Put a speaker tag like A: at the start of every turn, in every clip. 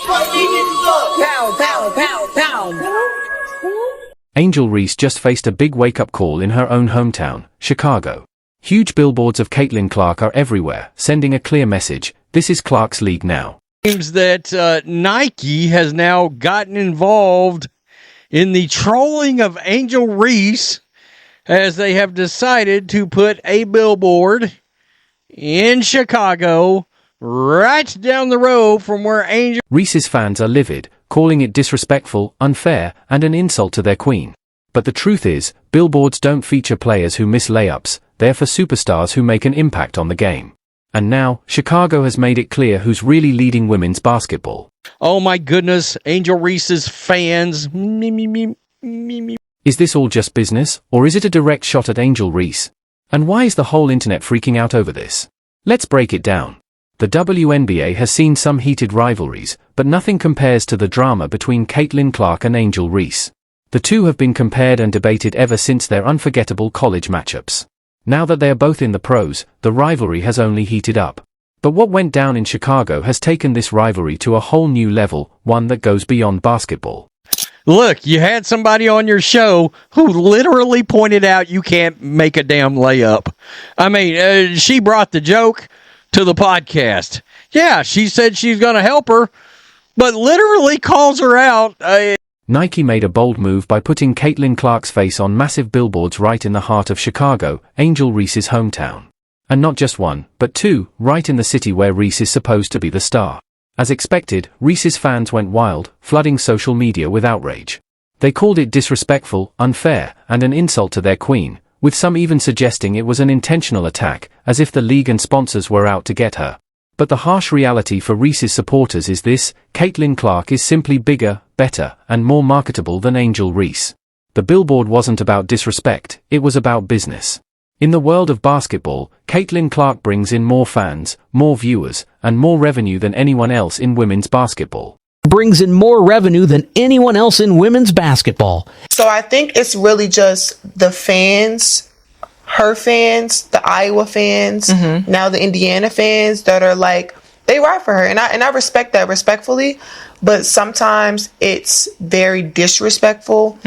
A: Pow, pow, pow, pow.
B: Angel Reese just faced a big wake-up call in her own hometown, Chicago. Huge billboards of Caitlin Clark are everywhere, sending a clear message: this is Clark's league now.
C: Seems that Nike has now gotten involved in the trolling of Angel Reese, as they have decided to put a billboard in Chicago right down the road from where Angel
B: Reese's fans are livid, calling it disrespectful, unfair, and an insult to their queen. But the truth is, billboards don't feature players who miss layups, they're for superstars who make an impact on the game. And now, Chicago has made it clear who's really leading women's basketball.
C: Oh my goodness, Angel Reese's fans.
B: Is this all just business, or is it a direct shot at Angel Reese? And why is the whole internet freaking out over this? Let's break it down. The WNBA has seen some heated rivalries, but nothing compares to the drama between Caitlin Clark and Angel Reese. The two have been compared and debated ever since their unforgettable college matchups. Now that they are both in the pros, the rivalry has only heated up. But what went down in Chicago has taken this rivalry to a whole new level, one that goes beyond basketball.
C: Look, you had somebody on your show who literally pointed out you can't make a damn layup. I mean, she brought the joke to the podcast. Yeah, she said she's going to help her, but literally calls her out.
B: Nike made a bold move by putting Caitlin Clark's face on massive billboards right in the heart of Chicago, Angel Reese's hometown. And not just one, but two, right in the city where Reese is supposed to be the star. As expected, Reese's fans went wild, flooding social media with outrage. They called it disrespectful, unfair, and an insult to their queen, with some even suggesting it was an intentional attack, as if the league and sponsors were out to get her. But the harsh reality for Reese's supporters is this: Caitlin Clark is simply bigger, better, and more marketable than Angel Reese. The billboard wasn't about disrespect, it was about business. In the world of basketball, Caitlin Clark brings in more fans, more viewers, and more revenue than anyone else in women's basketball.
D: Brings in more revenue than anyone else in women's basketball.
E: So I think it's really just the fans, her fans, the Iowa fans, now the Indiana fans that are like, they ride for her. And I respect that respectfully, but sometimes it's very disrespectful.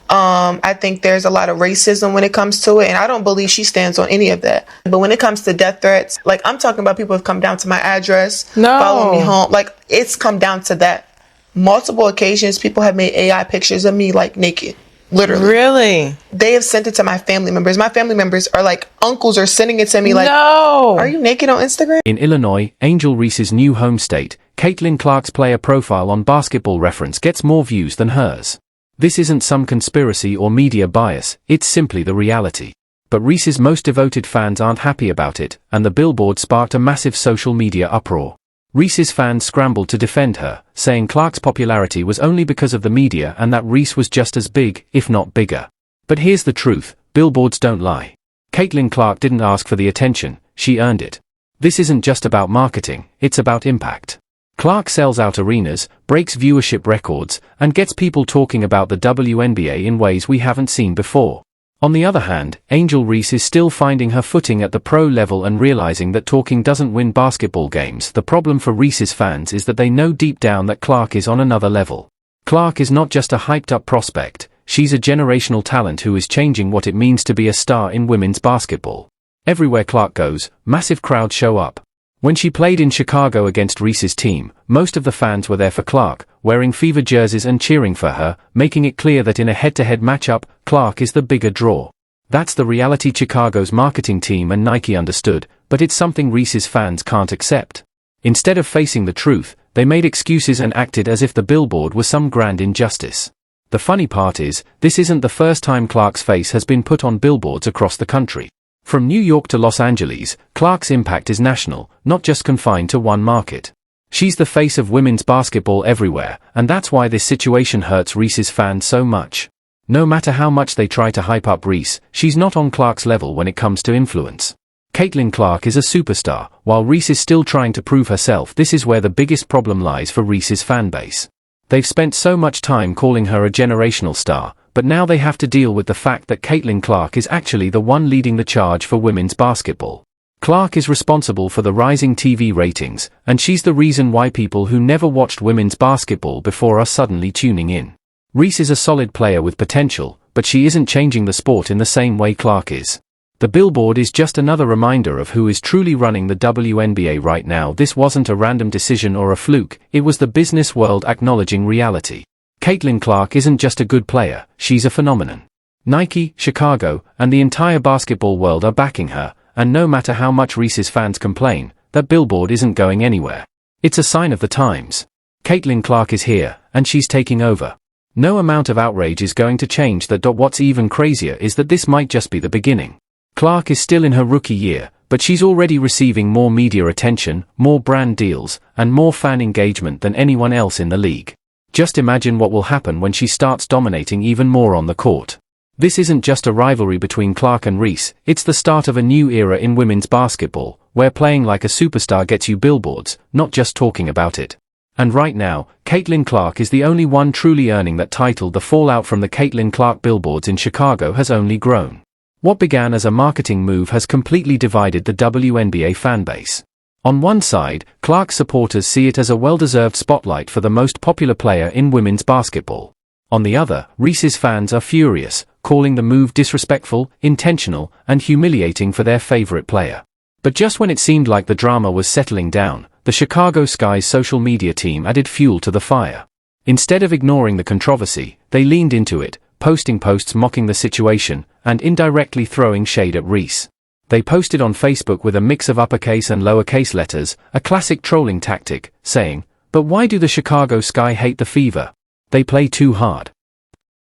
E: I think there's a lot of racism when it comes to it, and I don't believe she stands on any of that. But when it comes to death threats, like, I'm talking about people have come down to my address, following me home. Like, it's come down to that. Multiple occasions, people have made AI pictures of me, like, naked. Literally.
F: Really?
E: They have sent it to my family members. My family members are like, uncles are sending it to me like,
F: no.
E: Are you naked on Instagram?
B: In Illinois, Angel Reese's new home state, Caitlin Clark's player profile on Basketball Reference gets more views than hers. This isn't some conspiracy or media bias, it's simply the reality. But Reese's most devoted fans aren't happy about it, and the billboard sparked a massive social media uproar. Reese's fans scrambled to defend her, saying Clark's popularity was only because of the media and that Reese was just as big, if not bigger. But here's the truth: billboards don't lie. Caitlin Clark didn't ask for the attention, she earned it. This isn't just about marketing, it's about impact. Clark sells out arenas, breaks viewership records, and gets people talking about the WNBA in ways we haven't seen before. On the other hand, Angel Reese is still finding her footing at the pro level and realizing that talking doesn't win basketball games. The problem for Reese's fans is that they know deep down that Clark is on another level. Clark is not just a hyped-up prospect, she's a generational talent who is changing what it means to be a star in women's basketball. Everywhere Clark goes, massive crowds show up. When she played in Chicago against Reese's team, most of the fans were there for Clark, wearing Fever jerseys and cheering for her, making it clear that in a head-to-head matchup, Clark is the bigger draw. That's the reality Chicago's marketing team and Nike understood, but it's something Reese's fans can't accept. Instead of facing the truth, they made excuses and acted as if the billboard was some grand injustice. The funny part is, this isn't the first time Clark's face has been put on billboards across the country. From New York to Los Angeles, Clark's impact is national, not just confined to one market. She's the face of women's basketball everywhere, and that's why this situation hurts Reese's fans so much. No matter how much they try to hype up Reese, she's not on Clark's level when it comes to influence. Caitlin Clark is a superstar, while Reese is still trying to prove herself. This is where the biggest problem lies for Reese's fanbase. They've spent so much time calling her a generational star, but now they have to deal with the fact that Caitlin Clark is actually the one leading the charge for women's basketball. Clark is responsible for the rising TV ratings, and she's the reason why people who never watched women's basketball before are suddenly tuning in. Reese is a solid player with potential, but she isn't changing the sport in the same way Clark is. The Billboard is just another reminder of who is truly running the WNBA right now. This wasn't a random decision or a fluke, it was the business world acknowledging reality. Caitlin Clark isn't just a good player, she's a phenomenon. Nike, Chicago, and the entire basketball world are backing her, and no matter how much Reese's fans complain, that Billboard isn't going anywhere. It's a sign of the times. Caitlin Clark is here, and she's taking over. No amount of outrage is going to change that. What's even crazier is that this might just be the beginning. Clark is still in her rookie year, but she's already receiving more media attention, more brand deals, and more fan engagement than anyone else in the league. Just imagine what will happen when she starts dominating even more on the court. This isn't just a rivalry between Clark and Reese, it's the start of a new era in women's basketball, where playing like a superstar gets you billboards, not just talking about it. And right now, Caitlin Clark is the only one truly earning that title. The fallout from the Caitlin Clark billboards in Chicago has only grown. What began as a marketing move has completely divided the WNBA fanbase. On one side, Clark's supporters see it as a well-deserved spotlight for the most popular player in women's basketball. On the other, Reese's fans are furious, calling the move disrespectful, intentional, and humiliating for their favorite player. But just when it seemed like the drama was settling down, the Chicago Sky's social media team added fuel to the fire. Instead of ignoring the controversy, they leaned into it, posting posts mocking the situation, and indirectly throwing shade at Reese. They posted on Facebook with a mix of uppercase and lowercase letters, a classic trolling tactic, saying, "But why do the Chicago Sky hate the Fever? They play too hard.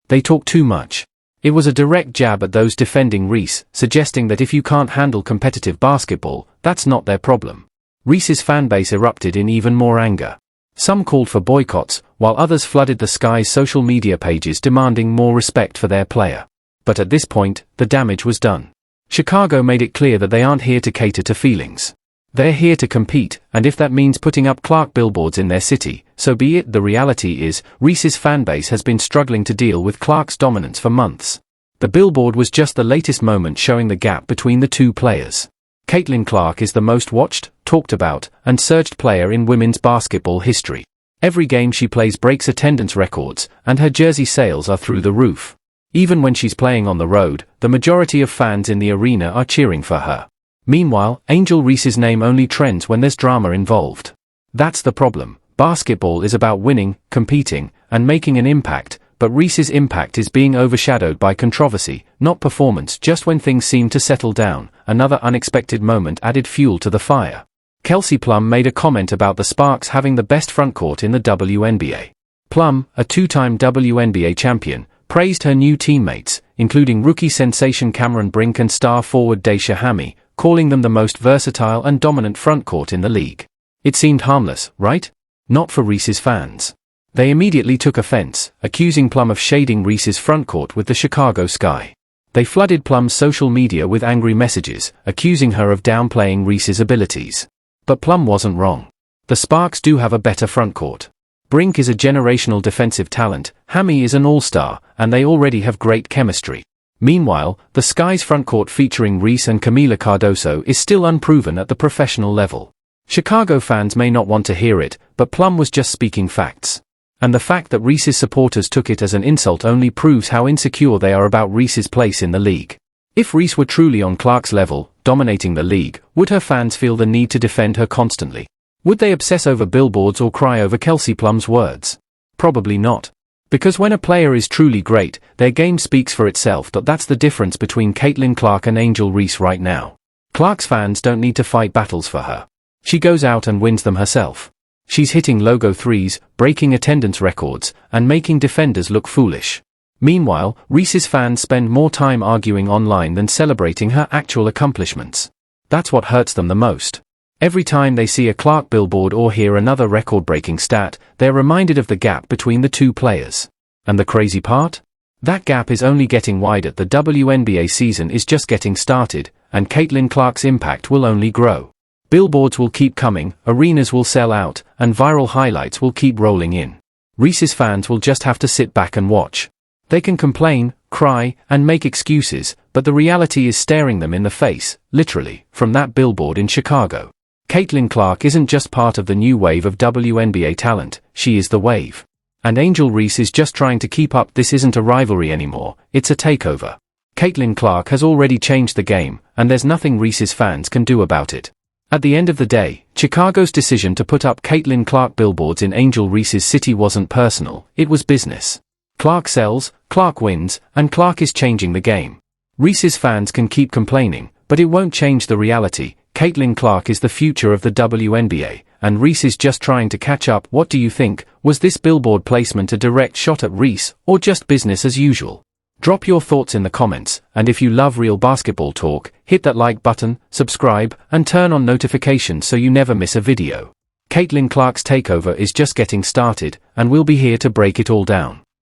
B: They talk too much." It was a direct jab at those defending Reese, suggesting that if you can't handle competitive basketball, that's not their problem. Reese's fanbase erupted in even more anger. Some called for boycotts, while others flooded the Sky's social media pages demanding more respect for their player. But at this point, the damage was done. Chicago made it clear that they aren't here to cater to feelings. They're here to compete, and if that means putting up Clark billboards in their city, so be it. The reality is, Reese's fanbase has been struggling to deal with Clark's dominance for months. The billboard was just the latest moment showing the gap between the two players. Caitlin Clark is the most watched, talked about, and searched player in women's basketball history. Every game she plays breaks attendance records, and her jersey sales are through the roof. Even when she's playing on the road, the majority of fans in the arena are cheering for her. Meanwhile, Angel Reese's name only trends when there's drama involved. That's the problem. Basketball is about winning, competing, and making an impact, but Reese's impact is being overshadowed by controversy, not performance. Just when things seem to settle down, another unexpected moment added fuel to the fire. Kelsey Plum made a comment about the Sparks having the best frontcourt in the WNBA. Plum, a two-time WNBA champion, praised her new teammates, including rookie sensation Cameron Brink and star forward Daisha Hammy, calling them the most versatile and dominant frontcourt in the league. It seemed harmless, right? Not for Reese's fans. They immediately took offense, accusing Plum of shading Reese's frontcourt with the Chicago Sky. They flooded Plum's social media with angry messages, accusing her of downplaying Reese's abilities. But Plum wasn't wrong. The Sparks do have a better frontcourt. Brink is a generational defensive talent, Hammy is an all-star, and they already have great chemistry. Meanwhile, the Sky's frontcourt featuring Reese and Camila Cardoso is still unproven at the professional level. Chicago fans may not want to hear it, but Plum was just speaking facts. And the fact that Reese's supporters took it as an insult only proves how insecure they are about Reese's place in the league. If Reese were truly on Clark's level, dominating the league, would her fans feel the need to defend her constantly? Would they obsess over billboards or cry over Kelsey Plum's words? Probably not. Because when a player is truly great, their game speaks for itself. That's the difference between Caitlin Clark and Angel Reese right now. Clark's fans don't need to fight battles for her. She goes out and wins them herself. She's hitting logo threes, breaking attendance records, and making defenders look foolish. Meanwhile, Reese's fans spend more time arguing online than celebrating her actual accomplishments. That's what hurts them the most. Every time they see a Clark billboard or hear another record-breaking stat, they're reminded of the gap between the two players. And the crazy part? That gap is only getting wider. The WNBA season is just getting started, and Caitlin Clark's impact will only grow. Billboards will keep coming, arenas will sell out, and viral highlights will keep rolling in. Reese's fans will just have to sit back and watch. They can complain, cry, and make excuses, but the reality is staring them in the face, literally, from that billboard in Chicago. Caitlin Clark isn't just part of the new wave of WNBA talent, she is the wave. And Angel Reese is just trying to keep up. This isn't a rivalry anymore, it's a takeover. Caitlin Clark has already changed the game, and there's nothing Reese's fans can do about it. At the end of the day, Chicago's decision to put up Caitlin Clark billboards in Angel Reese's city wasn't personal, it was business. Clark sells, Clark wins, and Clark is changing the game. Reese's fans can keep complaining, but it won't change the reality. Caitlin Clark is the future of the WNBA, and Reese is just trying to catch up. What do you think? Was this billboard placement a direct shot at Reese, or just business as usual? Drop your thoughts in the comments, and if you love real basketball talk, hit that like button, subscribe, and turn on notifications so you never miss a video. Caitlin Clark's takeover is just getting started, and we'll be here to break it all down.